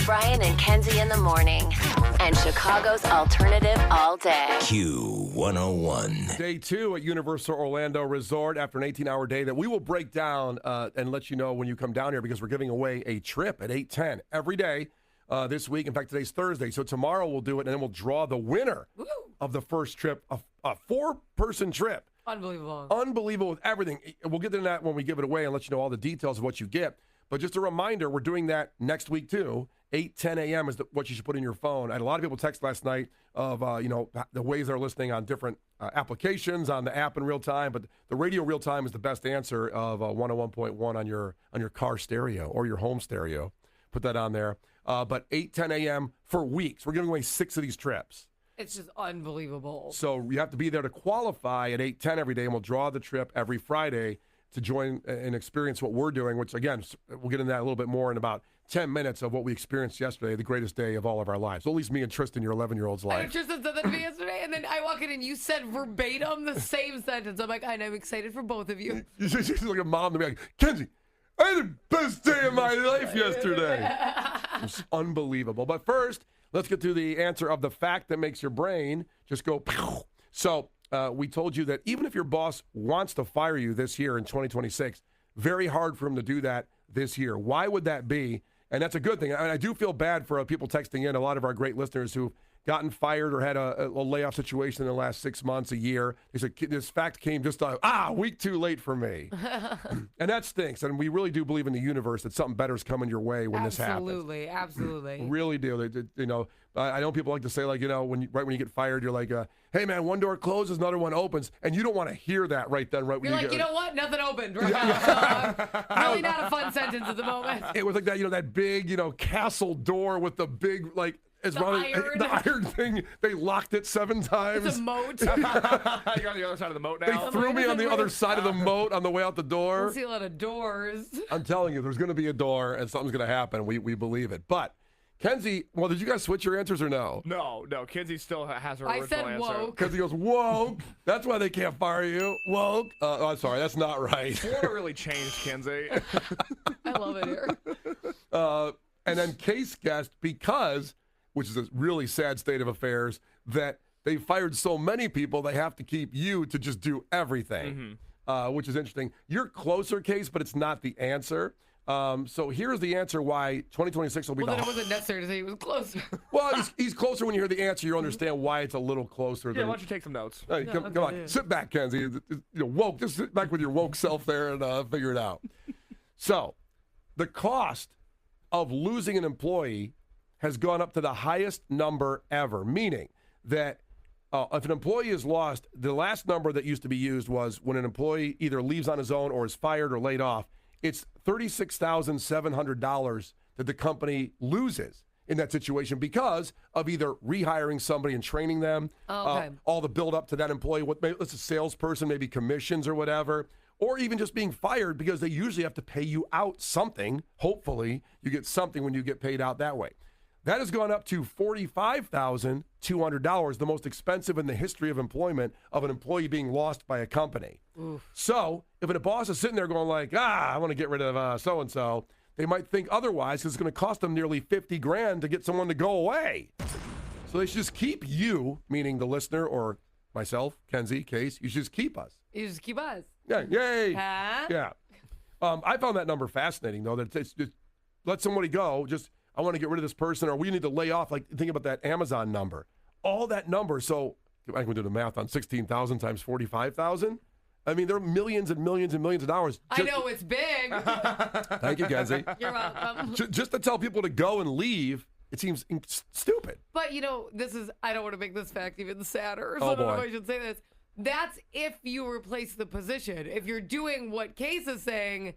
Brian and Kenzie in the morning. And Chicago's alternative all day. Q101. Day 2 at Universal Orlando Resort after an 18-hour day that we will break down and let you know when you come down here because we're giving away a trip at 8:10 every day this week. In fact, today's Thursday, so tomorrow we'll do it, and then we'll draw the winner of the first trip, a 4-person trip. Unbelievable with everything. We'll get into that when we give it away and let you know all the details of what you get. But just a reminder, we're doing that next week too. 8:10 a.m. is what you should put in your phone. I had a lot of people text last night of the ways they're listening on different applications on the app in real time. But the radio real time is the best answer of 101.1 on your car stereo or your home stereo. Put that on there. But 8:10 a.m. for weeks. We're giving away 6 of these trips. It's just unbelievable. So you have to be there to qualify at 8:10 every day, and we'll draw the trip every Friday to join and experience what we're doing, which, again, we'll get into that a little bit more in about 10 minutes of what we experienced yesterday, the greatest day of all of our lives. Well, at least me and Tristan, your 11-year-old's life. I know Tristan said that to me yesterday, and then I walk in and you said verbatim the same sentence. I'm like, I'm excited for both of you. She's like a mom to me, like, Kenzie, I had the best day of my life yesterday. It's unbelievable. But first, let's get to the answer of the fact that makes your brain just go pow. So we told you that even if your boss wants to fire you this year in 2026, very hard for him to do that this year. Why would that be? And that's a good thing. I do feel bad for people texting in, a lot of our great listeners who've gotten fired or had a layoff situation in the last 6 months, a year. They said, this fact came just a week too late for me. And that stinks. And we really do believe in the universe that something better is coming your way when this happens. Absolutely. Really do. I know people like to say, like, right when you get fired, you're like, hey, man, one door closes, another one opens. And you don't want to hear that right then. Right when you're like, you know what? Nothing opened. Right? Really not a fun sentence at the moment. It was like that, that big, castle door with the big, like, the iron thing. They locked it 7 times. It's a moat. You're on the other side of the moat now. They threw me on the other side of the moat on the way out the door. I see a lot of doors. I'm telling you, there's going to be a door and something's going to happen. We believe it. But Kenzie, well, did you guys switch your answers or no? No. Kenzie still has her original answer. I said woke. Kenzie goes, woke. That's why they can't fire you. Woke. I'm sorry, that's not right. Florida really changed, Kenzie. I love it here. And then Case guessed because, which is a really sad state of affairs, that they fired so many people, they have to keep you to just do everything, which is interesting. You're closer, Case, but it's not the answer. So here's the answer why 2026 will be then it wasn't necessary to say he was closer. Well, he's closer when you hear the answer. You understand why it's a little closer. Yeah, why don't you take some notes? Hey, come on. Sit back, Kenzie. Woke. Just sit back with your woke self there and figure it out. So the cost of losing an employee has gone up to the highest number ever, meaning that if an employee is lost, the last number that used to be used was when an employee either leaves on his own or is fired or laid off. It's $36,700 that the company loses in that situation because of either rehiring somebody and training them, all the build up to that employee, it's a salesperson, maybe commissions or whatever, or even just being fired because they usually have to pay you out something. Hopefully you get something when you get paid out that way. That has gone up to $45,200, the most expensive in the history of employment of an employee being lost by a company. Oof. So if a boss is sitting there going like, I want to get rid of so-and-so, they might think otherwise because it's going to cost them nearly $50,000 to get someone to go away. So they should just keep you, meaning the listener or myself, Kenzie, Case, you should just keep us. You just keep us. Yeah, yay. Huh? Yeah. I found that number fascinating, though, that it's just let somebody go, just I want to get rid of this person, or we need to lay off. Like, think about that Amazon number. All that number. So I can do the math on 16,000 times 45,000. I mean, there are millions and millions and millions of dollars. I know, it's big. Thank you, Kenzie. You're welcome. Just to tell people to go and leave, it seems stupid. But, I don't want to make this fact even sadder. So oh, I don't know boy. if I should say this. That's if you replace the position. If you're doing what Case is saying,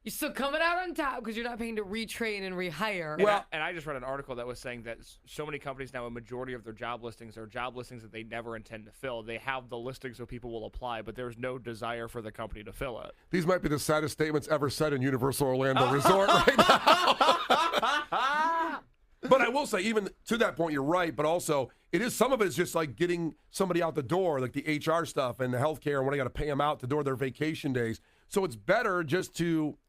you're still coming out on top because you're not paying to retrain and rehire. And I just read an article that was saying that so many companies now, a majority of their job listings are job listings that they never intend to fill. They have the listing so people will apply, but there's no desire for the company to fill it. These might be the saddest statements ever said in Universal Orlando Resort right now. But I will say, even to that point, you're right. But also, some of it is just like getting somebody out the door, like the HR stuff and the healthcare, and when I got to pay them out the door their vacation days. So it's better just to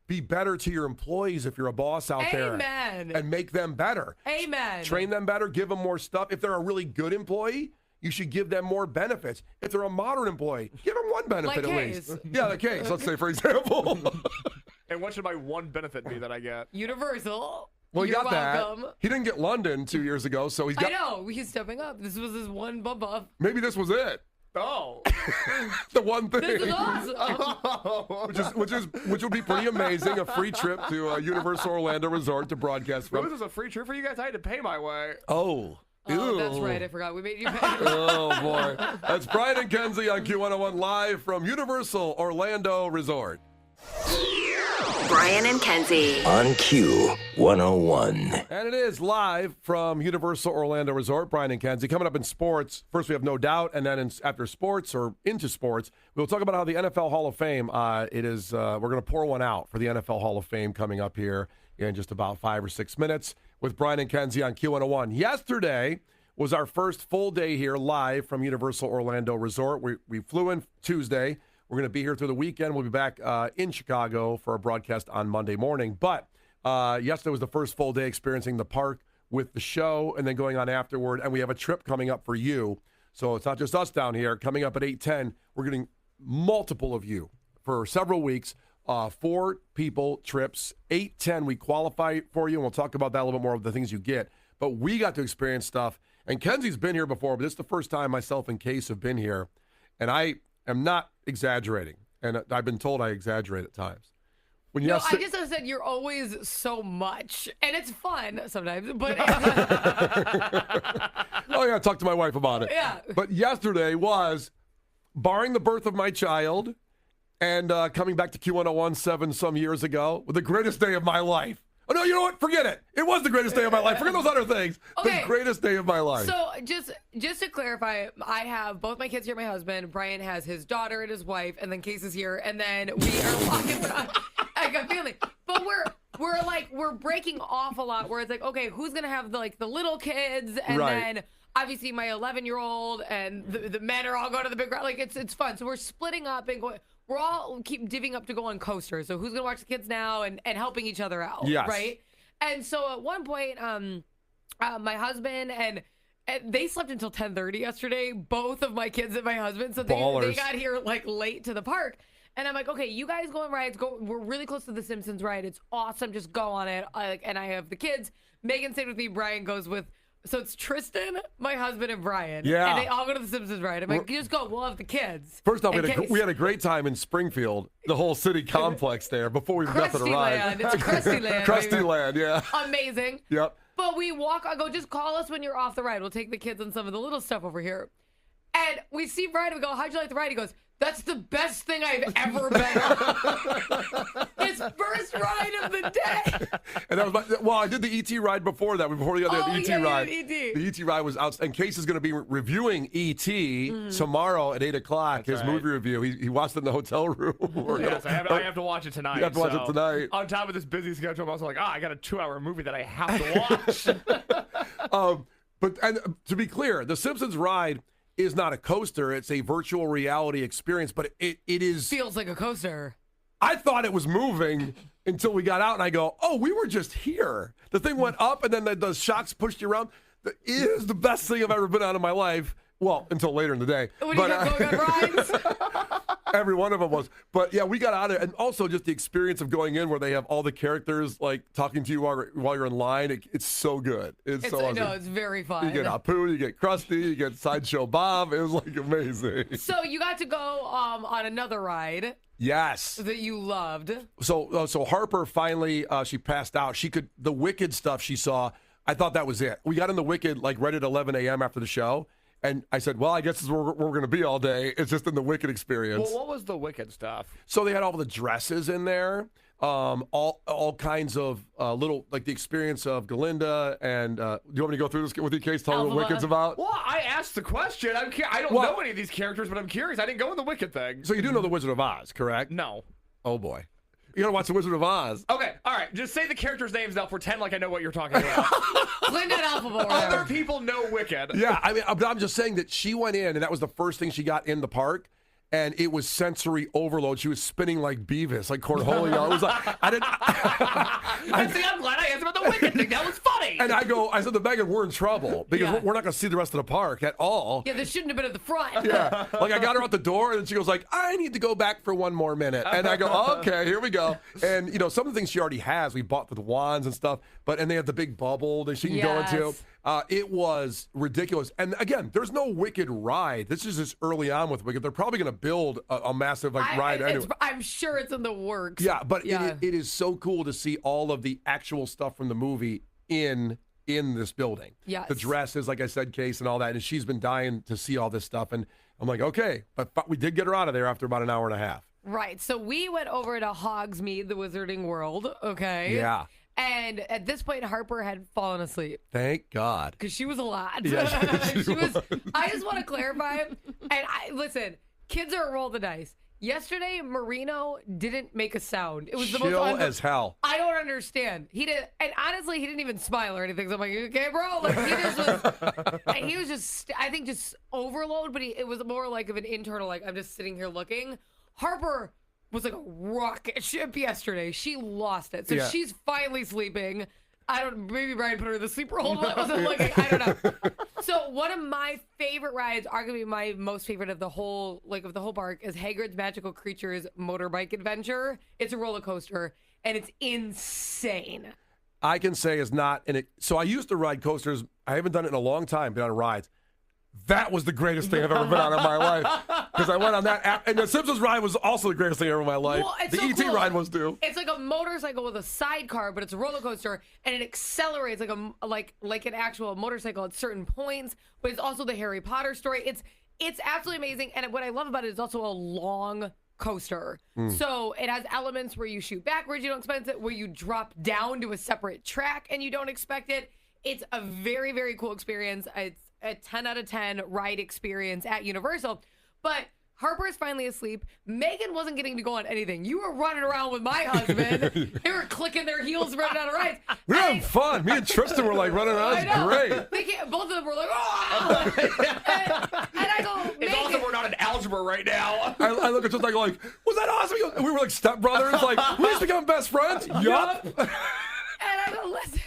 Be better to your employees if you're a boss out there. Amen. And make them better. Amen. Train them better, give them more stuff. If they're a really good employee, you should give them more benefits. If they're a moderate employee, give them one benefit Like at Case. least. Yeah, the case. Let's say, for example. And what should my one benefit be that I get? Universal. Well, he You're got welcome. that. He didn't get London 2 years ago, so he's got. I know. He's stepping up. This was his one bump up. Maybe this was it. Oh. The one thing. This is awesome. which would be pretty amazing. A free trip to Universal Orlando Resort to broadcast This from. was a free trip for you guys. I had to pay my way. Oh. Oh, that's Ew. right. I forgot. We made you pay. Oh, boy. That's Brian and Kenzie on Q101 live from Universal Orlando Resort. Brian and Kenzie. On Q101. And it is live from Universal Orlando Resort. Brian and Kenzie. Coming up in sports, first we have No Doubt, and then after sports or into sports, we'll talk about how the NFL Hall of Fame, we're going to pour one out for the NFL Hall of Fame coming up here in just about 5 or 6 minutes with Brian and Kenzie on Q101. Yesterday was our first full day here live from Universal Orlando Resort. We flew in Tuesday. We're going to be here through the weekend. We'll be back in Chicago for a broadcast on Monday morning. But yesterday was the first full day experiencing the park with the show and then going on afterward. And we have a trip coming up for you. So it's not just us down here. Coming up at 8:10, we're getting multiple of you for several weeks. 4 people trips, 8:10. We qualify for you, and we'll talk about that a little bit more of the things you get. But we got to experience stuff. And Kenzie's been here before, but this is the first time myself and Case have been here. And I am not exaggerating. And I've been told I exaggerate at times. When you No, have I just said you're always so much, and it's fun sometimes. But oh, yeah, talk to my wife about it. Yeah. But yesterday was, barring the birth of my child and coming back to Q101 some years ago, the greatest day of my life. Oh, no, you know what? Forget it. It was the greatest day of my life. Forget those other things. Okay. The greatest day of my life. So just to clarify, I have both my kids here, my husband. Brian has his daughter and his wife, and then Case is here, and then we are walking around like a family. But we're breaking off a lot. Where it's like, okay, who's gonna have the little kids, and Right. then obviously my 11-year-old and the men are all going to the big. Like it's fun. So we're splitting up and going. We're all keep divvying up to go on coasters. So who's gonna watch the kids now and helping each other out, Yes. right? And so at one point, my husband and they slept until 10:30 yesterday. Both of my kids and my husband, so they got here late to the park. And I'm like, okay, you guys go on rides. Go. We're really close to the Simpsons ride. It's awesome. Just go on it. And I have the kids. Megan stayed with me. Brian goes with. So it's Tristan, my husband, and Brian. Yeah. And they all go to the Simpsons ride. I'm like, just go. We'll have the kids. First off, In we had a great time in Springfield, the whole city complex there, before we got to the Krusty ride. Land. It's Krusty Land. Krusty baby. Land, yeah. Amazing. Yep. But we walk. I go, just call us when you're off the ride. We'll take the kids on some of the little stuff over here. And we see Brian. We go, how'd you like the ride? He goes, that's the best thing I've ever been on. His first ride of the day. And that was I did the ET ride before that. Before we got the ET ride. ET. The ET ride was out. And Case is going to be reviewing ET tomorrow at 8 o'clock. His right. movie review. He watched it in the hotel room. Yes, I have to watch it tonight. You have to watch it tonight. On top of this busy schedule, I'm also like, I got a 2-hour movie that I have to watch. But to be clear, the Simpsons ride is not a coaster. It's a virtual reality experience, but it is. Feels like a coaster. I thought it was moving until we got out, and I go, oh, we were just here. The thing went up, and then the shocks pushed you around. It is the best thing I've ever been on in my life. Well, until later in the day. When you got going on rides. Every one of them was. But yeah, we got out of it. And also just the experience of going in where they have all the characters like talking to you while you're in line. It's so good. It's so awesome. No, it's very fun. You get Apu, you get Krusty, you get Sideshow Bob. It was like amazing. So you got to go on another ride Yes. that you loved. So Harper finally, she passed out. The Wicked stuff she saw, I thought that was it. We got in the Wicked like right at 11 a.m. after the show. And I said, well, I guess this is where we're going to be all day. It's just in the Wicked experience. Well, what was the Wicked stuff? So they had all the dresses in there, all kinds of little, like the experience of Galinda. And do you want me to go through this with you, Case? Tell me what Wicked's about? Well, I asked the question. I don't know any of these characters, but I'm curious. I didn't go in the Wicked thing. So you do know the Wizard of Oz, correct? No. Oh, boy. You got to watch the Wizard of Oz. Okay, all right. Just say the characters' names now. Pretend like I know what you're talking about. Glinda and Alphabet. Other people know Wicked. Yeah, I'm just saying that she went in, and that was the first thing she got in the park. and it was sensory overload. She was spinning like Beavis, like Cornholio. It was like, I didn't. See, I'm glad I asked about the Wicked thing. That was funny. And I said to Megan, we're in trouble because we're not going to see the rest of the park at all. Yeah, this shouldn't have been at the front. Yeah, like I got her out the door, and she goes like, I need to go back for one more minute. And I go, okay, here we go. And, some of the things she already has, we bought the wands and stuff, and they have the big bubble that she can go into. It was ridiculous. And again, there's no Wicked ride. This is just early on with Wicked. They're probably going to build a massive ride anyway. I'm sure it's in the works. Yeah, but it is so cool to see all of the actual stuff from the movie in this building. Yes. The dresses, like I said, Case, and all that. And she's been dying to see all this stuff. And I'm like, okay. But we did get her out of there after about an hour and a half. Right. So we went over to Hogsmeade, the Wizarding World. Okay. Yeah. And at this point, Harper had fallen asleep. Thank God. Because she was a lot. Yeah, she was. I just want to clarify. And listen, kids are a roll the dice. Yesterday, Marino didn't make a sound. It was the chill most as hell. I don't understand. He did, and honestly, he didn't even smile or anything. So I'm like, okay, bro. Like he was just, I think, just overload. But it was more like of an internal, like I'm just sitting here looking. Harper was like a rocket ship yesterday. She lost it. So she's finally sleeping. Maybe Brian put her in the sleeper hold when I wasn't looking. I don't know. So one of my favorite rides, arguably my most favorite of the whole park, is Hagrid's Magical Creatures Motorbike Adventure. It's a roller coaster, and it's insane. I can say is not in it. So I used to ride coasters. I haven't done it in a long time, been on rides. That was the greatest thing I've ever been on in my life. Because I went on that, and the Simpsons ride was also the greatest thing ever in my life. Well, the so ET cool. ride was too. It's like a motorcycle with a sidecar, but it's a roller coaster, and it accelerates like an actual motorcycle at certain points. But it's also the Harry Potter story. It's absolutely amazing, and what I love about it is also a long coaster. So it has elements where you shoot backwards, you don't expect it, where you drop down to a separate track and you don't expect it. It's a very, very cool experience. It's a 10 out of 10 ride experience at Universal. But Harper is finally asleep. Megan wasn't getting to go on anything. You were running around with my husband. They were clicking their heels running on rides. We were having fun. Me and Tristan were like running around. It was great. Both of them were like, oh! and I go, Megan. It's also we're not in algebra right now. I look at Tristan like, was that awesome? And we were like stepbrothers. Like, we just become best friends? Yup. And I go, listen.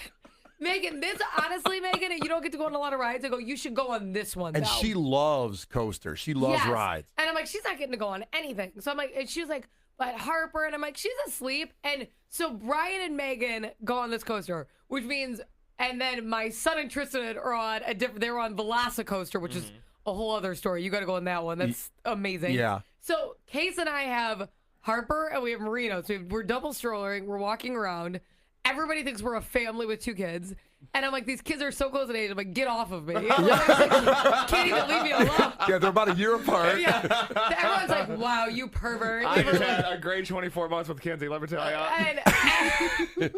Megan, Megan, you don't get to go on a lot of rides. I go, you should go on this one, And she loves coasters. She loves rides. And I'm like, she's not getting to go on anything. So I'm like, and she's like, but Harper, and I'm like, she's asleep. And so Brian and Megan go on this coaster, which means, and then my son and Tristan are on they were on Velocicoaster, which is a whole other story. You got to go on that one. That's amazing. Yeah. So Case and I have Harper and we have Marino. So we're double strollering. We're walking around. Everybody thinks we're a family with 2 kids. And I'm like, these kids are so close in age. I'm like, get off of me. Can't even leave me alone. Yeah, they're about a year apart. Yeah. Everyone's like, wow, you pervert. I just had a great 24 months with Kenzie, let me tell you.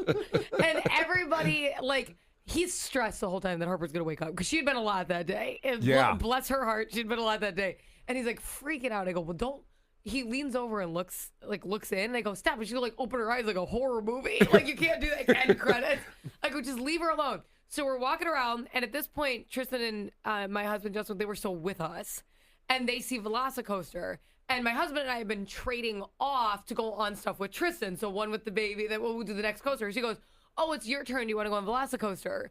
And everybody, like, he's stressed the whole time that Harper's going to wake up because she had been a lot that day. And bless her heart, she'd been a lot that day. And he's like freaking out. I go, well, don't. He leans over and looks in, and I go, stop. And she'll like open her eyes like a horror movie. Like, you can't do that. End credits. I go, just leave her alone. So we're walking around, and at this point, Tristan and my husband Justin, they were still with us, and they see Velocicoaster. And my husband and I have been trading off to go on stuff with Tristan. So one with the baby, then we'll do the next coaster. She goes, oh, it's your turn. Do you want to go on Velocicoaster?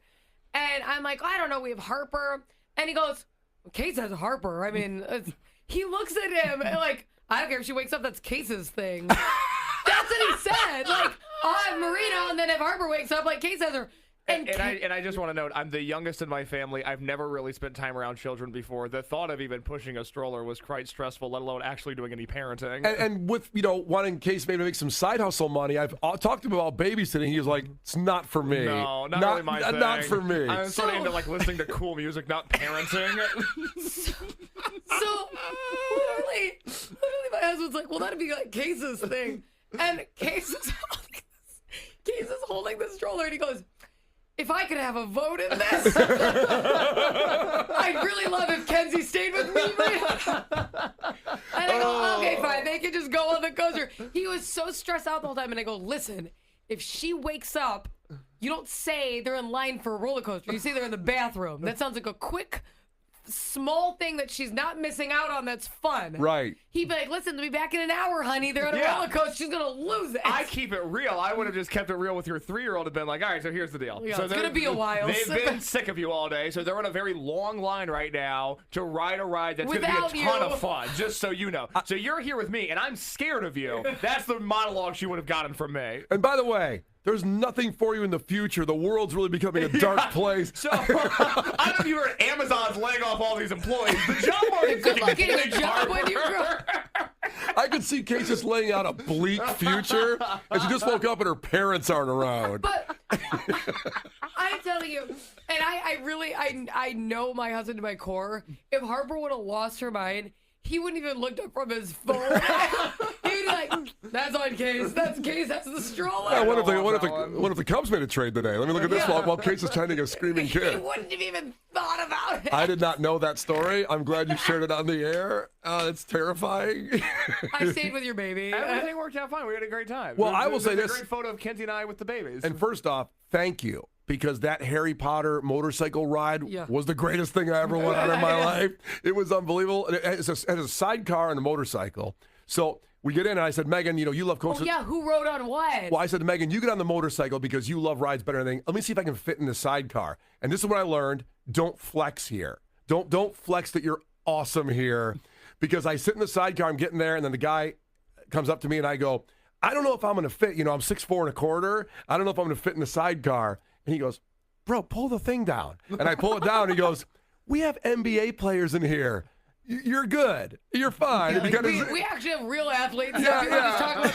And I'm like, I don't know. We have Harper. And he goes, Case has Harper. I mean, he looks at him and like, I don't care if she wakes up, that's Case's thing. That's what he said. Like, I'll have Marino, and then if Harper wakes up, like, Case has her. And I just want to note, I'm the youngest in my family. I've never really spent time around children before. The thought of even pushing a stroller was quite stressful, let alone actually doing any parenting. And with, wanting Case maybe to make some side hustle money, I've talked to him about babysitting. He was like, it's not for me. No, not really my thing. Not for me. I'm sort of into, like, listening to cool music, not parenting. So literally, my husband's like, well, that'd be like Case's thing. And Case is holding the stroller, and he goes, if I could have a vote in this, I'd really love if Kenzie stayed with me. And I go, okay, fine. They can just go on the coaster. He was so stressed out the whole time. And I go, listen, if she wakes up, you don't say they're in line for a roller coaster. You say they're in the bathroom. That sounds like a quick small thing that she's not missing out on that's fun. Right. He'd be like, listen, they'll be back in an hour, honey. They're on a roller coaster. She's going to lose it. I keep it real. I would have just kept it real with your 3-year-old and been like, all right, so here's the deal. Yeah, so it's going to be a while. They've been sick of you all day, so they're on a very long line right now to ride a ride that's going to be a ton of fun, just so you know. So you're here with me, and I'm scared of you. That's the monologue she would have gotten from me. And by the way, there's nothing for you in the future. The world's really becoming a dark place. So, I don't know if you heard Amazon's laying off all these employees. The job market's good luck getting a job when you grow. I could see Kate just laying out a bleak future, and she just woke up and her parents aren't around. But I'm telling you, and I know my husband to my core. If Harper would have lost her mind, he wouldn't even looked up from his phone. He'd be like, that's on Case. That's Case. That's the stroller. Yeah, what if the Cubs made a trade today? Let me look at this while Case is trying to get a screaming kid. He wouldn't have even thought about it. I did not know that story. I'm glad you shared it on the air. It's terrifying. I stayed with your baby. Everything worked out fine. We had a great time. Well, I will say this. A great photo of Kenzie and I with the babies. And first off, thank you. Because that Harry Potter motorcycle ride was the greatest thing I ever went on in my life. It was unbelievable. It has a sidecar and a motorcycle. So we get in, and I said, Megan, you love coasters. Oh, yeah, who rode on what? Well, I said to Megan, you get on the motorcycle because you love rides better than anything. Let me see if I can fit in the sidecar. And this is what I learned. Don't flex here. Don't flex that you're awesome here. Because I sit in the sidecar, I'm getting there, and then the guy comes up to me, and I go, I don't know if I'm going to fit. I'm 6'4". I don't know if I'm going to fit in the sidecar. And he goes, bro, pull the thing down. And I pull it down, and he goes, we have NBA players in here. You're good. You're fine. Yeah, we actually have real athletes. Yeah. Just talk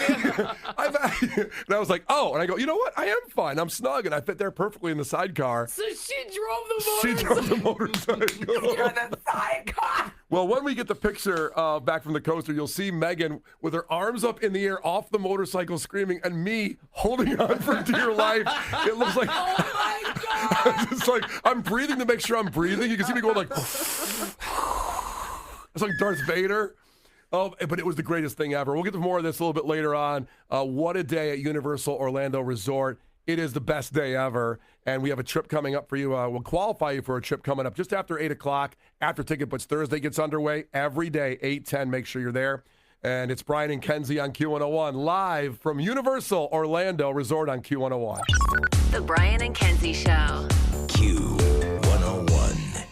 about and I was like, oh. And I go, you know what? I am fine. I'm snug, and I fit there perfectly in the sidecar. So she drove the motorcycle. You're the sidecar. Well, when we get the picture back from the coaster, you'll see Megan with her arms up in the air off the motorcycle screaming, and me holding on for dear life. It looks like, oh my God. It's like I'm breathing to make sure I'm breathing. You can see me going like, it's like Darth Vader. Oh, but it was the greatest thing ever. We'll get to more of this a little bit later on. What a day at Universal Orlando Resort. It is the best day ever, and we have a trip coming up for you. We'll qualify you for a trip coming up just after 8 o'clock, after Ticket Puts Thursday gets underway. Every day, 8:10, make sure you're there. And it's Brian and Kenzie on Q101, live from Universal Orlando Resort on Q101. The Brian and Kenzie Show. Q101.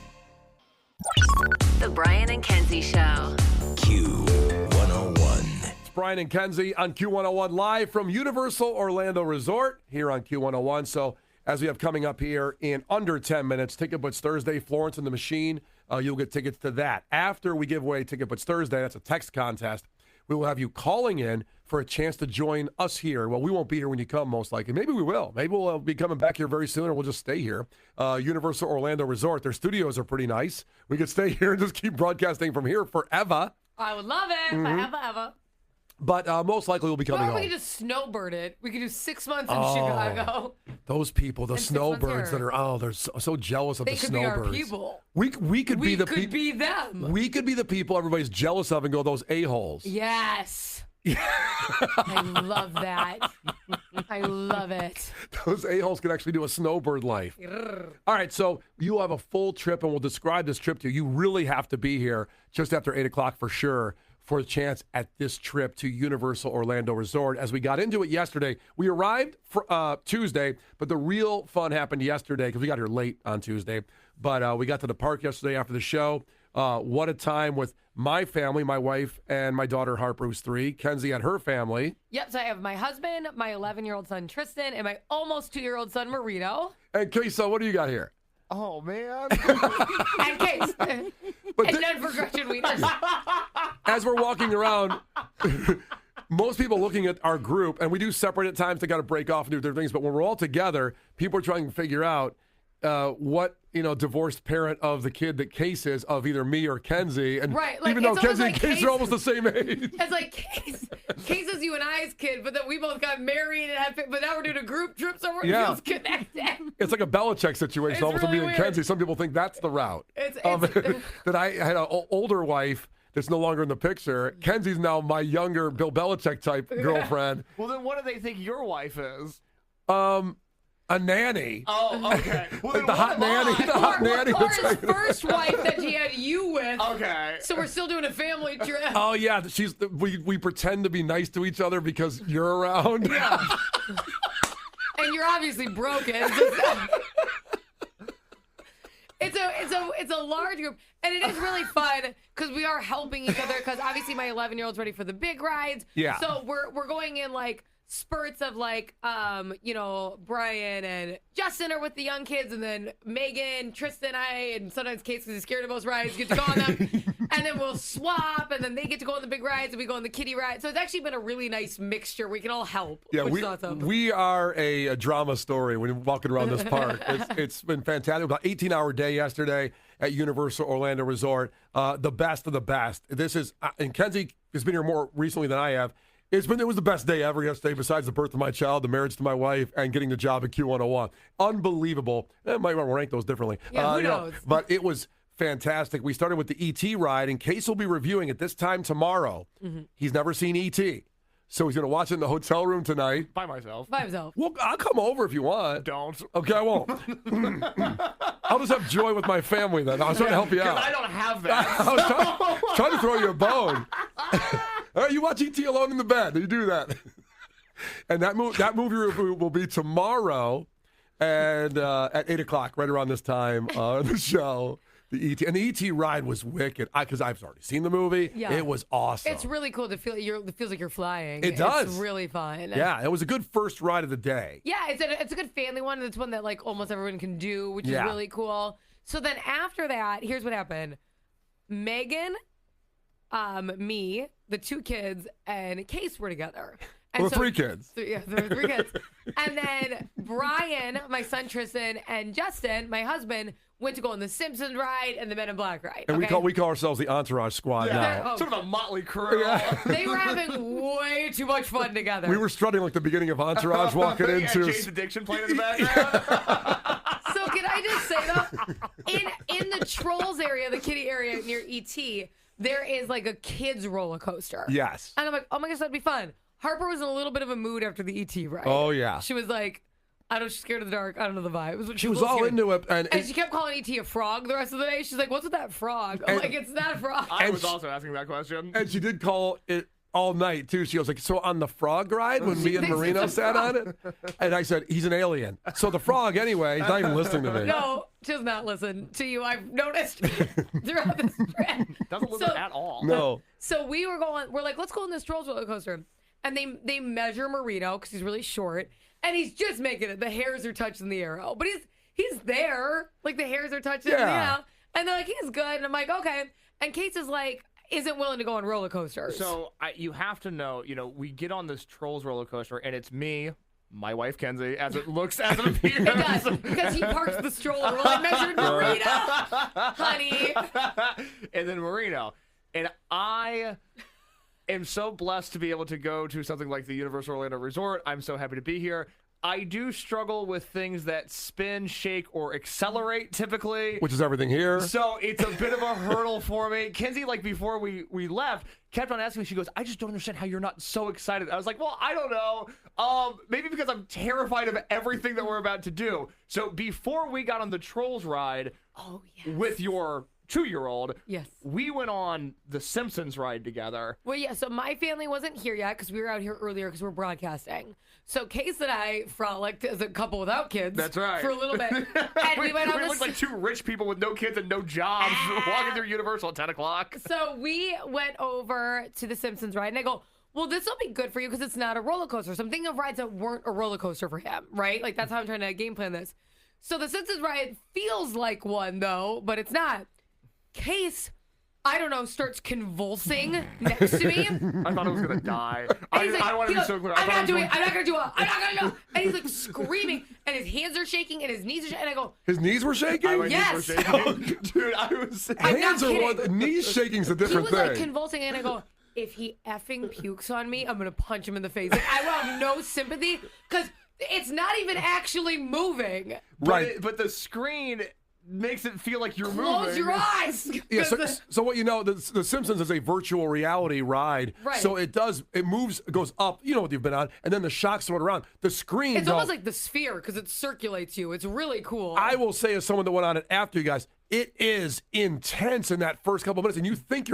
The Brian and Kenzie Show. Q101. It's Brian and Kenzie on Q101, live from Universal Orlando Resort here on Q101. So as we have coming up here in under 10 minutes, Ticket Puts Thursday, Florence and the Machine. You'll get tickets to that. After we give away Ticket Puts Thursday, that's a text contest. We will have you calling in for a chance to join us here. Well, we won't be here when you come, most likely. Maybe we will. Maybe we'll be coming back here very soon, or we'll just stay here. Universal Orlando Resort, their studios are pretty nice. We could stay here and just keep broadcasting from here forever. I would love it. Forever. But most likely we'll be coming home. We could just snowbird it. We could do 6 months in Chicago. Those people, the And 6 snowbirds months that are, they're so jealous of They the could be our snowbirds. people. We could be the people. be them. We could be the people everybody's jealous of and go, those a-holes. Yes. I love that. I love it. Those a-holes can actually do a snowbird life. All right, so you have a full trip, and we'll describe this trip to you. You really have to be here just after 8 o'clock for sure for a chance at this trip to Universal Orlando Resort. As we got into it yesterday, we arrived for, Tuesday, but the real fun happened yesterday because we got here late on Tuesday. But we got to the park yesterday after the show. What a time with my family, my wife, and my daughter Harper, who's 3. Kenzie had her family. Yep, so I have my husband, my 11-year-old son Tristan, and my almost 2-year-old son Marito. And Queso, what do you got here? Oh, man. And Case. But and none for Gretchen Wieners. As we're walking around, most people looking at our group, and we do separate at times to kind of break off and do different things, but when we're all together, people are trying to figure out what, divorced parent of the kid that Case is of either me or Kenzie. And right, like, even though Kenzie like and Case are almost the same age. It's like Case is you and I's kid, but then we both got married and had, but now we're doing a group trip, so it feels connected. It's like a Belichick situation. It's almost really me and weird. Kenzie. Some people think that's the route. That I had an older wife that's no longer in the picture. Kenzie's now my younger Bill Belichick type girlfriend. Well, then what do they think your wife is? A nanny. Oh, okay. Well, Like the hot nanny. The hot nanny. Or his first wife that he had you with. Okay. So we're still doing a family trip. Oh yeah, we pretend to be nice to each other because you're around. Yeah. And you're obviously broken. It's a large group, and it is really fun because we are helping each other. Because obviously my 11-year-old's ready for the big rides. Yeah. So we're going in like spurts of like Brian and Justin are with the young kids, and then Megan, Tristan, and sometimes Case because he's scared of those rides get to go on them, and then we'll swap, and then they get to go on the big rides, and we go on the kiddie ride. So it's actually been a really nice mixture. We can all help. Yeah, which is awesome. we are a drama story when you're walking around this park. It's been fantastic. About 18-hour day yesterday at Universal Orlando Resort. The best of the best. This is, and Kenzie has been here more recently than I have. It was the best day ever yesterday, besides the birth of my child, the marriage to my wife, and getting the job at Q101. Unbelievable. I might want to rank those differently. Yeah, who knows? But it was fantastic. We started with the E.T. ride, and Case will be reviewing it this time tomorrow. Mm-hmm. He's never seen E.T., so he's going to watch it in the hotel room tonight. By myself. Well, I'll come over if you want. Don't. Okay, I won't. I'll just have joy with my family then. I was trying to help you out. Because I don't have that. I was trying to throw you a bone. All right, you watch E.T. alone in the bed. You do that. And that movie review will be tomorrow and at 8 o'clock, right around this time on the show. The E.T. And the E.T. ride was wicked because I've already seen the movie. Yeah. It was awesome. It's really cool to feel. It feels like you're flying. It does. It's really fun. Yeah, it was a good first ride of the day. Yeah, it's a good family one. It's one that like almost everyone can do, which is really cool. So then after that, here's what happened. Megan, me, the two kids, and Case were together. And well, 3 kids. Yeah, there were 3 kids. And then Brian, my son Tristan, and Justin, my husband, went to go on the Simpsons ride and the Men in Black ride. And we call ourselves the Entourage Squad now. Sort of a motley crew. Yeah. They were having way too much fun together. We were strutting like the beginning of Entourage walking into. Jane's Addiction playing in the background. So can I just say though, in the Trolls area, the kiddie area near ET, there is like a kids roller coaster. Yes. And I'm like, oh my gosh, that'd be fun. Harper was in a little bit of a mood after the ET ride. Oh yeah. She was like, I don't know, she's scared of the dark. I don't know the vibe. She was all scared. into it. And she kept calling ET a frog the rest of the day. She's like, what's with that frog? I'm like, it's not a frog. I was also asking that question. And she did call it all night, too. She was like, so on the frog ride when me and Marino sat on it? And I said, he's an alien. So the frog, anyway, he's not even listening to me. No, she does not listen to you. I've noticed throughout this trip. Doesn't listen at all. No. So we're like, let's go on this Trolls roller coaster. And they measure Marino because he's really short. And he's just making it. The hairs are touching the arrow. But he's there. Like, the hairs are touching. Yeah. And they're like, he's good. And I'm like, okay. And Case is like, isn't willing to go on roller coasters. So you have to know, we get on this Trolls roller coaster, and it's me, my wife Kenzie, as it looks, as it appears. It does, because he parks the stroller while I measured Marino, honey. And then Marino. And I am so blessed to be able to go to something like the Universal Orlando Resort. I'm so happy to be here. I do struggle with things that spin, shake, or accelerate typically. Which is everything here. So it's a bit of a hurdle for me. Kenzie, like before we left, kept on asking me, she goes, I just don't understand how you're not so excited. I was like, well, I don't know. Maybe because I'm terrified of everything that we're about to do. So before we got on the Trolls ride with your 2-year-old, yes, we went on the Simpsons ride together. Well, yeah, so my family wasn't here yet because we were out here earlier because we're broadcasting. So Case and I frolicked as a couple without kids. That's right. For a little bit. And we went on we looked like 2 rich people with no kids and no jobs walking through Universal at 10 o'clock. So we went over to the Simpsons ride, and I go, well, this will be good for you because it's not a roller coaster. So I'm thinking of rides that weren't a roller coaster for him, right? Like, that's how I'm trying to game plan this. So the Simpsons ride feels like one, though, but it's not. Case, I don't know, starts convulsing next to me. I thought I was going to die. I want to be so clear. I'm not going to do it. And he's like screaming, and his hands are shaking, and his knees are shaking. And I go, his knees were shaking? Yes. Knees were shaking. Dude, I was. Hands are one. Knees shaking's a different thing. He was like convulsing, and I go, if he effing pukes on me, I'm going to punch him in the face. Like, I will have no sympathy because it's not even actually moving. Right. But the screen makes it feel like you're Close moving. your eyes. Yeah, so what you know, the Simpsons is a virtual reality ride. Right. So it moves, it goes up, you know what you've been on, and then the shocks throw it around. The screen, it's almost like the sphere because it circulates you. It's really cool. I will say, as someone that went on it after you guys, it is intense in that first couple of minutes, and you think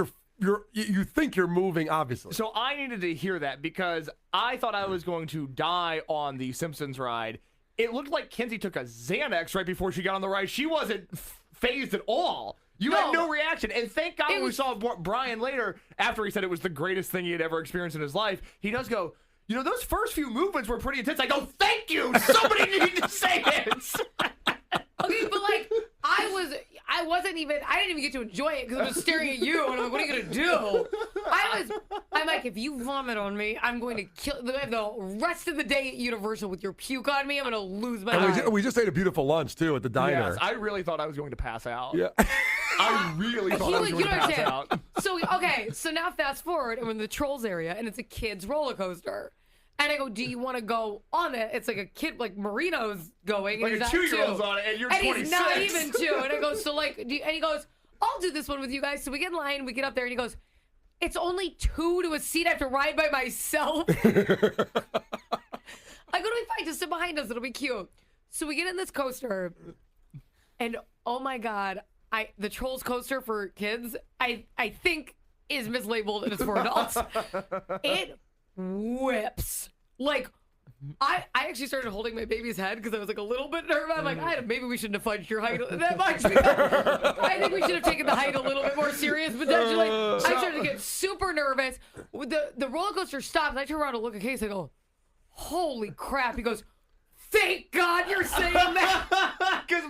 you're moving, obviously. So I needed to hear that because I thought I was going to die on the Simpsons ride. It looked like Kenzie took a Xanax right before she got on the ride. She wasn't phased at all. You had no reaction. And thank God when we saw Brian later, after he said it was the greatest thing he had ever experienced in his life, he does go, you know, those first few movements were pretty intense. I go, thank you. Somebody needed to say it. Okay, but like, I didn't even get to enjoy it because I was staring at you and I'm like, what are you going to do? I'm like, if you vomit on me, I'm going to kill the rest of the day at Universal with your puke on me. I'm going to lose my mind. We just ate a beautiful lunch, too, at the diner. Yes, I really thought I was going to pass out. Yeah. I really thought I was going to pass out. So now fast forward, and we're in the Trolls area, and it's a kid's roller coaster. And I go, do you want to go on it? It's like a kid, like Marino's going. Like and a 2-year-old's on it, and you're 26. He's not even 2. And I go, and he goes, I'll do this one with you guys. So we get in line, we get up there, and he goes, it's only 2 to a seat. I have to ride by myself. I go, to be fine, just sit behind us. It'll be cute. So we get in this coaster, and oh my God, the Trolls coaster for kids, I think is mislabeled and it's for adults. It whips. Like, I actually started holding my baby's head because I was like a little bit nervous. I'm like, maybe we shouldn't have fudged your height that much. I think we should have taken the height a little bit more serious potentially. I started to get super nervous. The roller coaster stopped and I turn around to look at Case. I go, holy crap. He goes, thank God you're saying that. Because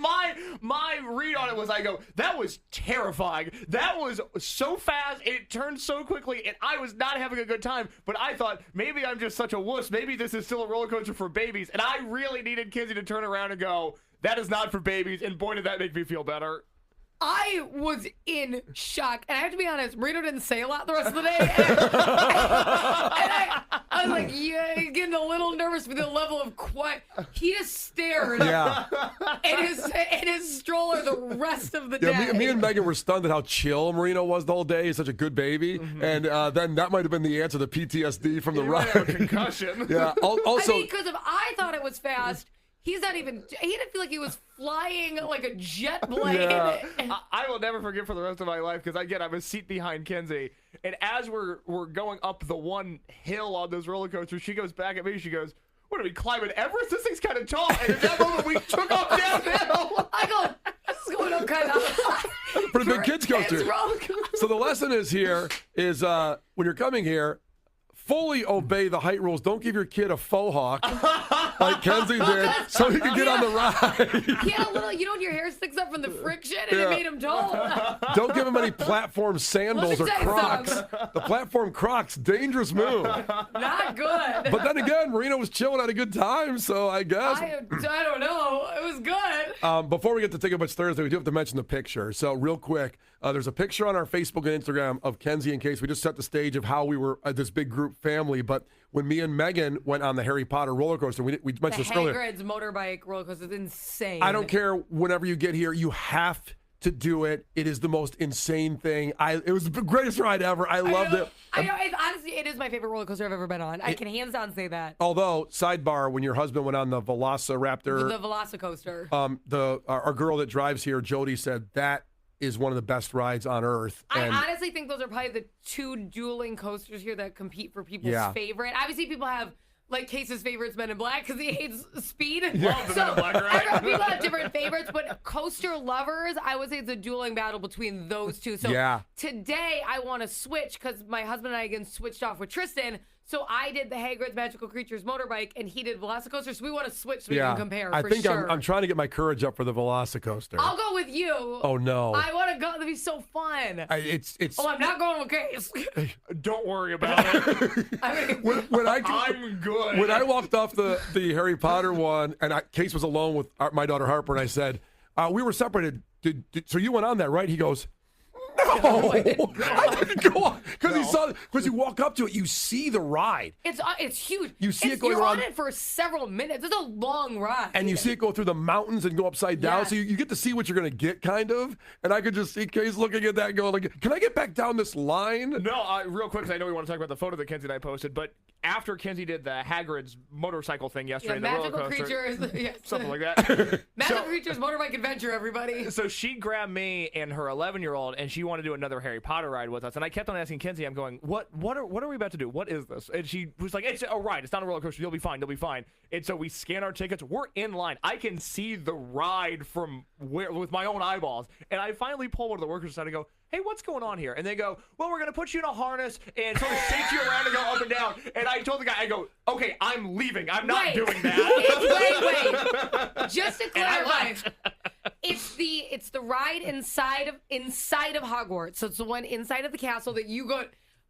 my read on it was, I go, that was terrifying. That was so fast. It turned so quickly, and I was not having a good time. But I thought, maybe I'm just such a wuss. Maybe this is still a roller coaster for babies. And I really needed Kenzie to turn around and go, that is not for babies. And boy, did that make me feel better. I was in shock. And I have to be honest, Marino didn't say a lot the rest of the day. And I was like, yeah, getting a little nervous for the level of quiet. He just stared at his stroller the rest of the day. Me and Megan were stunned at how chill Marino was the whole day. He's such a good baby. Mm-hmm. And then that might have been the answer to PTSD from the ride. Concussion. Yeah. Also, I mean, because if I thought it was fast, he didn't feel like he was flying like a jet plane. Yeah. I will never forget for the rest of my life because, again, I'm a seat behind Kenzie. And as we're going up the one hill on those roller coasters, she goes back at me. She goes, what are we, climbing Everest? This thing's kind of tall. And at that moment, we took off downhill. I go, this is going up kind of high. For a big kids coaster. So the lesson is when you're coming here, fully obey the height rules. Don't give your kid a faux hawk like Kenzie did so he can get on the ride. He had a little, when your hair sticks up from the friction and it made him tall. Don't give him any platform sandals or Crocs. The platform Crocs, dangerous move. Not good. But then again, Marino was chilling, had a good time, so I guess. I don't know. It was good. Before we get to Take a Bunch Thursday, we do have to mention the picture. So real quick, there's a picture on our Facebook and Instagram of Kenzie and Case. We just set the stage of how we were this big group family. But when me and Megan went on the Harry Potter roller coaster, we mentioned this earlier. Hagrid's motorbike roller coaster is insane. I don't care whenever you get here, you have to do it. It is the most insane thing. It was the greatest ride ever. I loved it. I know. Honestly, it is my favorite roller coaster I've ever been on. I can hands down say that. Although, sidebar, when your husband went on the Velociraptor, the Velocicoaster, our girl that drives here, Jody, said that is one of the best rides on earth. I honestly think those are probably the 2 dueling coasters here that compete for people's favorite. Obviously, people have, like, Case's favorite's Men in Black because he hates speed. Yeah. Love the Men in Black, right? People have different favorites, but coaster lovers, I would say it's a dueling battle between those 2. So today, I want to switch because my husband and I, again, switched off with Tristan. So I did the Hagrid's Magical Creatures motorbike, and he did Velocicoaster. So we want to switch so we can compare. I think I'm trying to get my courage up for the Velocicoaster. I'll go with you. Oh no! I want to go. That'd be so fun. It's. Oh, I'm not going with Case. Don't worry about it. I'm good. When I walked off the Harry Potter one, and Case was alone with my daughter Harper, and I said, "We were separated. So you went on that, right?" He goes, "No." No, I didn't go on because you walk up to it, you see the ride. It's huge. You see it going you're around. on it for several minutes. It's a long ride. And you see it go through the mountains and go upside down, so you get to see what you're going to get, kind of. And I could just see Case looking at that and going, like, can I get back down this line? No, real quick, because I know we want to talk about the photo that Kenzie and I posted, but after Kenzie did the Hagrid's motorcycle thing yesterday, the magical roller coaster, creatures, something like that. Magical creatures motorbike adventure, everybody. So she grabbed me and her 11-year-old, and she wanted to do another Harry Potter ride with us. And I kept on asking Kenzie, I'm going, what are we about to do? What is this? And she was like, it's a ride. It's not a roller coaster. You'll be fine. You'll be fine. And so we scan our tickets. We're in line. I can see the ride from with my own eyeballs. And I finally pull one of the workers aside and go, hey, what's going on here? And they go, well, we're going to put you in a harness and sort of shake you around and go up and down. And I told the guy, I go, okay, I'm leaving. I'm not doing that. Wait. Just to clarify, it's the ride inside of Hogwarts. So it's the one inside of the castle that you go.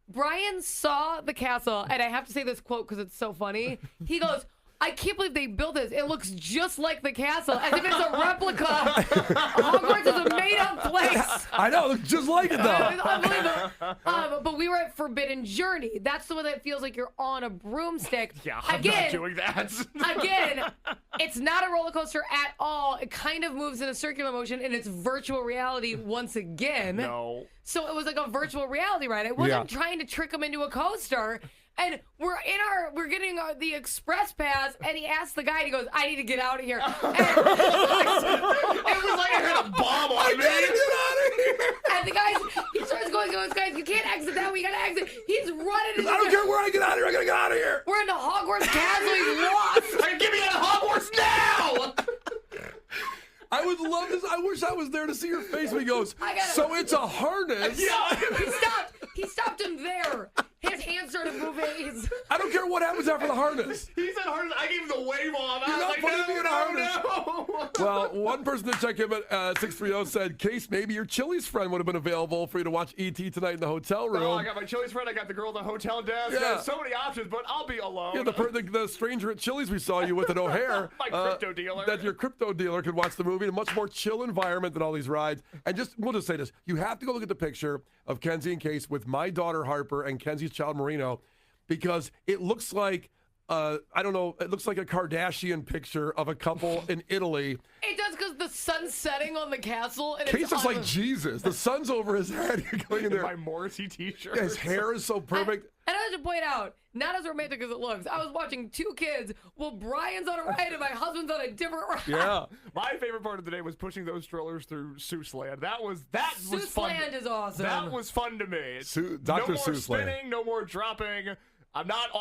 Brian saw the castle, and I have to say this quote because it's so funny. He goes, I can't believe they built this. It looks just like the castle, as if it's a replica. Hogwarts is a made-up place. I know, it looks just like it, though. It's unbelievable. But we were at Forbidden Journey. That's the one that feels like you're on a broomstick. Yeah, I'm not doing that. Again, it's not a roller coaster at all. It kind of moves in a circular motion, and it's virtual reality once again. No. So it was like a virtual reality ride. I wasn't trying to trick them into a coaster. And we're getting the express pass, and he asked the guy, and he goes, I need to get out of here. And it was like I had a bomb on me. Get out of here. And the guys, he starts going, guys, you can't exit that way, you gotta exit. He's running. I don't care where I get out of here, I gotta get out of here. We're in the Hogwarts castle, he's lost. Get me out of Hogwarts now! I would love this. I wish I was there to see your face when he goes, so it's a harness. Yeah. He stopped him there. His hands started moving. I don't care what happens after the harness. He said harness. I gave him the wave off. You're not putting me in a harness. No. Well, one person to check in at 630 said, Case, maybe your Chili's friend would have been available for you to watch E.T. tonight in the hotel room. Oh, I got my Chili's friend. I got the girl at the hotel desk. Yeah. So many options, but I'll be alone. Yeah, the stranger at Chili's we saw you with at O'Hare. My crypto dealer. That your crypto dealer could watch the movie in a much more chill environment than all these rides. And we'll just say this. You have to go look at the picture of Kenzie and Case with my daughter Harper and Kenzie's child Marino, because it looks like, it looks like a Kardashian picture of a couple in Italy. It does, because the sun's setting on the castle. And Case is like Jesus. The sun's over his head. You're going in there. My Morrissey t-shirt. His hair is so perfect. And I have to point out, not as romantic as it looks, I was watching two kids while Brian's on a ride and my husband's on a different ride. Yeah. My favorite part of the day was pushing those strollers through Seuss Land. That was fun. Seuss Land is awesome. That was fun to me. Dr. No more Seuss spinning, Land. no more dropping. I'm not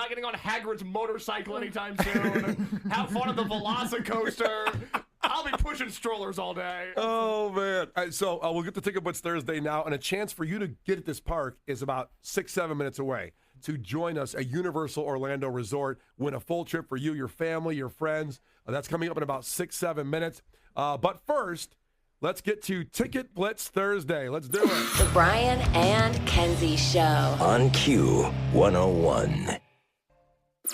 getting on Hagrid's motorcycle anytime soon. Have fun at the Velocicoaster. I'll be pushing strollers all day. Oh, man. All right, so we'll get the Ticket Blitz Thursday now, and a chance for you to get at this park is about 6-7 minutes away to join us at Universal Orlando Resort. Win a full trip for you, your family, your friends. That's coming up in about 6-7 minutes. But first, let's get to Ticket Blitz Thursday. Let's do it. The Brian and Kenzie Show. On Q101.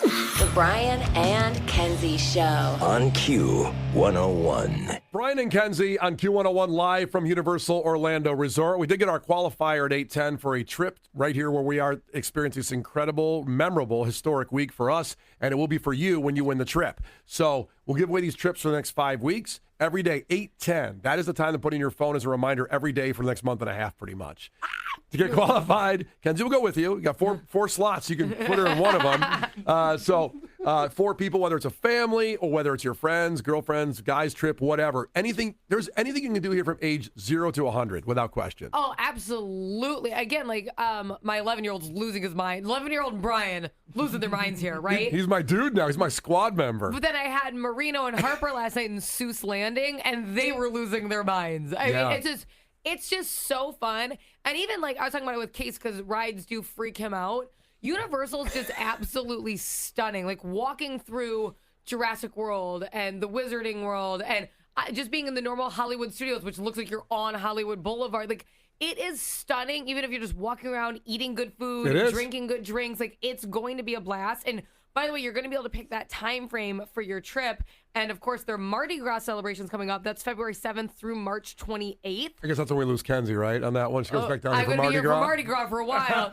The Brian and Kenzie Show. On Q101. Brian and Kenzie on Q101 live from Universal Orlando Resort. We did get our qualifier at 8:10 for a trip right here where we are experiencing this incredible, memorable, historic week for us, and it will be for you when you win the trip. So we'll give away these trips for the next 5 weeks. Every day, 8:10. That is the time to put in your phone as a reminder every day for the next month and a half, pretty much. To get qualified, Kenzie will go with you. You got four slots. You can put her in one of them. So 4 people, whether it's a family or whether it's your friends, girlfriends, guys trip, whatever. There's anything you can do here from age 0 to 100 without question. Oh, absolutely. Again, like my 11-year-old's losing his mind. 11-year-old Brian losing their minds here, right? He's my dude now. He's my squad member. But then I had Marino and Harper last night in Seuss Landing, and they were losing their minds. I mean, it's just so fun. And even like I was talking about it with Case because rides do freak him out. Universal's just absolutely stunning. Like walking through Jurassic World and the Wizarding World and just being in the normal Hollywood studios, which looks like you're on Hollywood Boulevard. Like it is stunning. Even if you're just walking around eating good food, drinking good drinks, like it's going to be a blast. And By the way, you're going to be able to pick that time frame for your trip. And, of course, their Mardi Gras celebration's coming up. That's February 7th through March 28th. I guess that's when we lose Kenzie, right, on that one. She goes back down here for Mardi Gras. I'm going to be here for Mardi Gras for a while.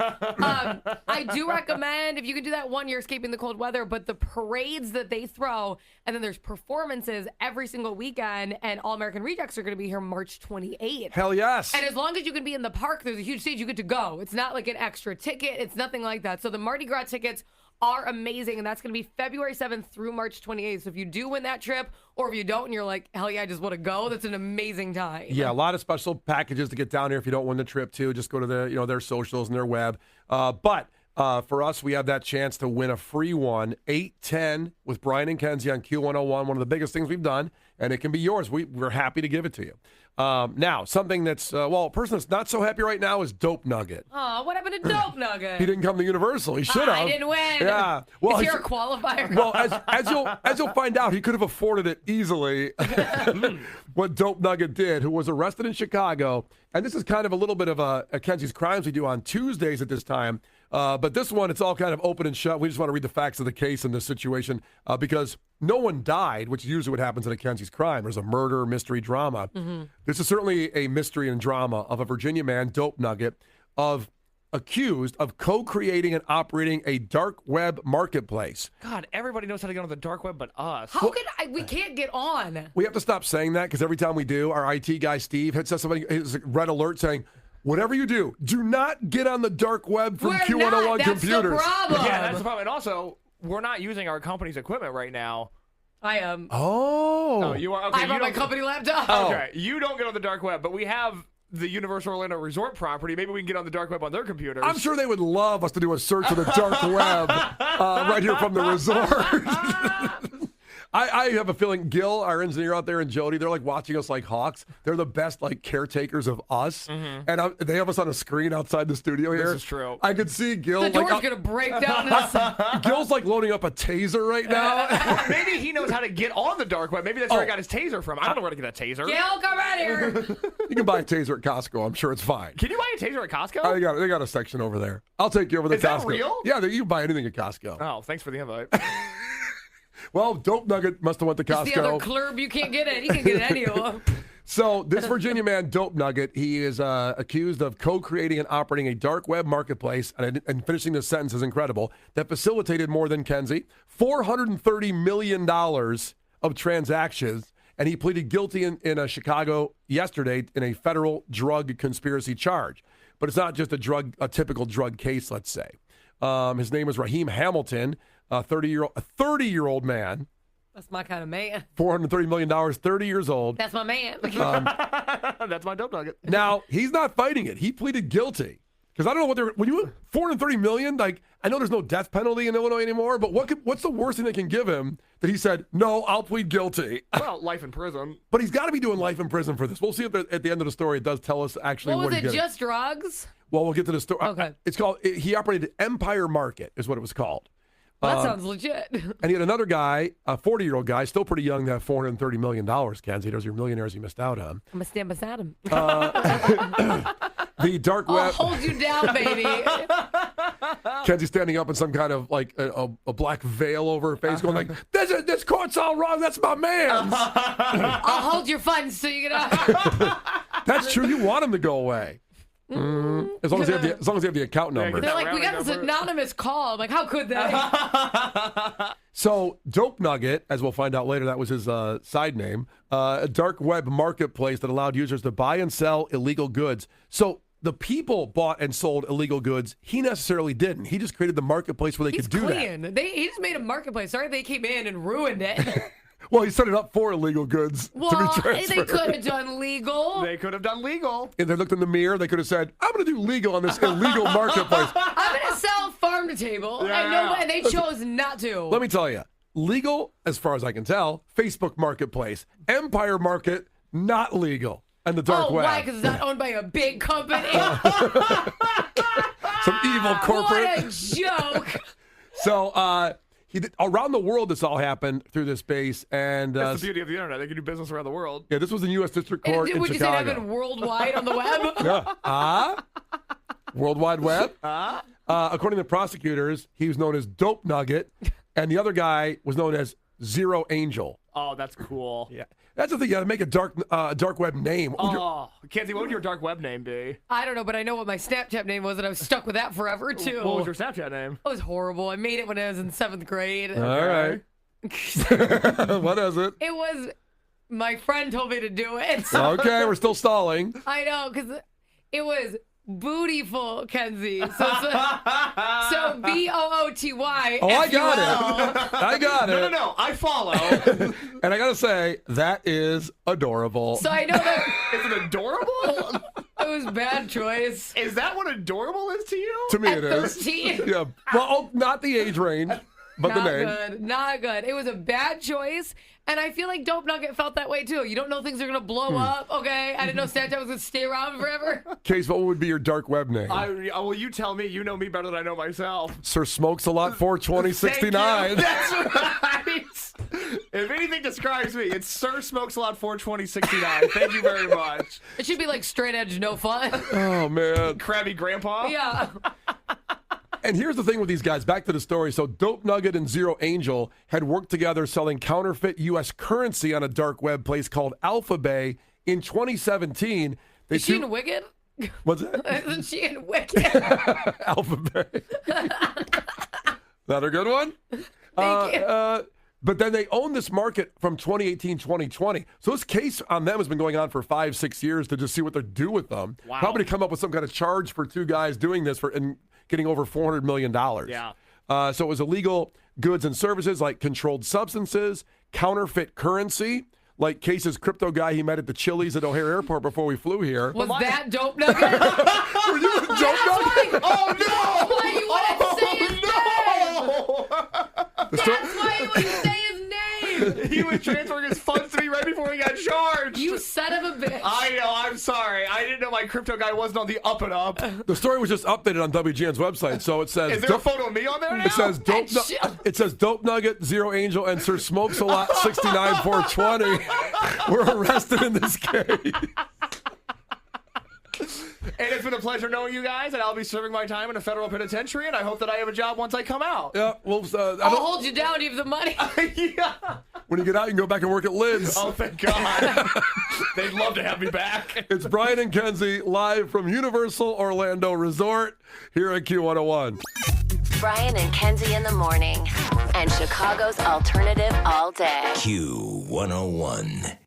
I do recommend, if you can do that one, you're escaping the cold weather, but the parades that they throw, and then there's performances every single weekend, and All American Rejects are going to be here March 28th. Hell yes. And as long as you can be in the park, there's a huge stage, you get to go. It's not like an extra ticket. It's nothing like that. So the Mardi Gras tickets are amazing, and that's going to be February 7th through March 28th. So if you do win that trip, or if you don't and you're like, hell yeah, I just want to go, that's an amazing time. Yeah, a lot of special packages to get down here if you don't win the trip, too. Just go to their socials and their web. But for us, we have that chance to win a free one, 8-10 with Brian and Kenzie on Q101, one of the biggest things we've done, and it can be yours. We're happy to give it to you. Now, something that's, a person that's not so happy right now is Dope Nugget. Oh, what happened to Dope Nugget? He didn't come to Universal. He should have. I didn't win. Yeah. Well, is here a qualifier? Well, as you'll find out, he could have afforded it easily. What Dope Nugget did, who was arrested in Chicago, and this is kind of a little bit of a Kenzie's Crimes we do on Tuesdays at this time. But this one, it's all kind of open and shut. We just want to read the facts of the case in this situation because no one died, which is usually what happens in a Kenzie's Crime. There's a murder, mystery, drama. Mm-hmm. This is certainly a mystery and drama of a Virginia man, Dope Nugget, accused of co-creating and operating a dark web marketplace. God, everybody knows how to get on the dark web but us. We can't get on? We have to stop saying that because every time we do, our IT guy, Steve, hits us his red alert saying, whatever you do not get on the dark web from Q101 That's computers. The problem. Yeah, that's the problem. And also, we're not using our company's equipment right now. I am. Oh. You are? Okay, I'm on my company laptop. Okay, you don't get on the dark web, but we have the Universal Orlando Resort property. Maybe we can get on the dark web on their computers. I'm sure they would love us to do a search of the dark web right here from the resort. I have a feeling Gil, our engineer out there, and Jody, they're like watching us like hawks. They're the best like caretakers of us. Mm-hmm. And they have us on a screen outside the studio here. This is true. I could see Gil. The door's going to break down. Gil's like loading up a taser right now. Maybe he knows how to get on the dark web. Maybe that's where he got his taser from. I don't know where to get a taser. Gil, come out here. You can buy a taser at Costco. I'm sure it's fine. Can you buy a taser at Costco? They got a section over there. I'll take you over to Costco. Is that real? Yeah, you can buy anything at Costco. Oh, thanks for the invite. Well, Dope Nugget must have went to Costco. It's the other club you can't get it. You can get it any of them. So this Virginia man, Dope Nugget, he is accused of co-creating and operating a dark web marketplace, and finishing this sentence is incredible, that facilitated more than Kenzie, $430 million of transactions, and he pleaded guilty in Chicago yesterday in a federal drug conspiracy charge. But it's not just a typical drug case, let's say. His name is Raheem Hamilton, a 30-year-old man. That's my kind of man. $430 million, 30 years old. That's my man. That's my Dope Nugget. Now, he's not fighting it. He pleaded guilty. Because I don't know what when you $430 million, like, I know there's no death penalty in Illinois anymore, but what's the worst thing they can give him that he said, no, I'll plead guilty? Well, life in prison. But he's got to be doing life in prison for this. We'll see if at the end of the story it does tell us actually what he did. Was it just drugs? Well, we'll get to the story. Okay. It's called, he operated Empire Market is what it was called. Well, that sounds legit. And he had another guy, a 40-year-old guy, still pretty young, to have $430 million, Kenzie. Those are your millionaires you missed out on. I'm going to stand beside him. The dark web. I'll hold you down, baby. Kenzie standing up in some kind of, like, a black veil over her face, going like, this court's all wrong. That's my man. I'll hold your funds so you get out. That's true. You want him to go away. As long as they have the account number. They're like, we got this anonymous call. I'm like, how could they? So Dope Nugget, as we'll find out later, that was his side name, a dark web marketplace that allowed users to buy and sell illegal goods. So the people bought and sold illegal goods. He necessarily didn't. He just created the marketplace where they could do that. He just made a marketplace. Sorry, they came in and ruined it. Well, he set it up for illegal goods to be transferred. They could have done legal. They could have done legal. If they looked in the mirror, they could have said, I'm going to do legal on this illegal marketplace. I'm going to sell farm to table. Yeah. And they chose not to. Let me tell you, legal, as far as I can tell, Facebook Marketplace. Empire Market, not legal. And the dark web. Why? Because it's not owned by a big company. Some evil corporate. What a joke. So, around the world, this all happened through this base, and that's the beauty of the internet. They can do business around the world. Yeah, this was in U.S. District Court in Chicago. Would you say it happened worldwide on the web? Yeah. World Wide Web. According to prosecutors, he was known as Dope Nugget, and the other guy was known as Zero Angel. Oh, that's cool. Yeah. That's the thing. You got to make a dark web name. Kenzie, what would your dark web name be? I don't know, but I know what my Snapchat name was, and I was stuck with that forever, too. What was your Snapchat name? It was horrible. I made it when I was in 7th grade. All right. What is it? It was, my friend told me to do it. Okay, we're still stalling. I know, because it was Bootyful, Kenzie. So B-O-O-T-Y. Oh, I got it. I got it. No, I follow. And I got to say, that is adorable. So I know that. Is it adorable? It was a bad choice. Is that what adorable is to you? To me, At it is. 13. Yeah. Well, not the age range, but Not the name. good. Not good. It was a bad choice. And I feel like Dope Nugget felt that way too. You don't know things are going to blow up, okay? I didn't know Snapchat was going to stay around forever. Case, what would be your dark web name? Well, you tell me. You know me better than I know myself. Sir Smokes a Lot 42069. That's right. If anything describes me, it's Sir Smokes a Lot 42069. Thank you very much. It should be like straight edge, no fun. Oh, man. Krabby Grandpa? Yeah. And here's the thing with these guys. Back to the story. So Dope Nugget and Zero Angel had worked together selling counterfeit U.S. currency on a dark web place called Alpha Bay in 2017. Is she in Wicked? What's that? Isn't she in Wicked? Alpha Bay. Another good one? Thank you. But then they own this market from 2018, 2020. So this case on them has been going on for 5-6 years to just see what they do with them. Wow. Probably to come up with some kind of charge for two guys doing this and getting over $400 million. Yeah. So it was illegal goods and services like controlled substances, counterfeit currency, like Case's crypto guy he met at the Chili's at O'Hare Airport before we flew here. Was that Dope Nugget? Were you a Dope Nugget? Oh, no! Why you wouldn't say his name? That's why you wouldn't say his name. He was transferring his funds to me right before he got charged. You son of a bitch. I know. I'm sorry. I didn't know my crypto guy wasn't on the up and up. The story was just updated on WGN's website, so it says. Is there a photo of me on there now? It says Dope Nugget, Zero Angel, and Sir Smokes a Lot 69 420 were arrested in this case. And it's been a pleasure knowing you guys, and I'll be serving my time in a federal penitentiary, and I hope that I have a job once I come out. Yeah, well, I'll hold you down. You have the money. Yeah. When you get out, you can go back and work at Lids. Oh, thank God. They'd love to have me back. It's Brian and Kenzie live from Universal Orlando Resort here at Q101. Brian and Kenzie in the morning. And Chicago's alternative all day. Q101.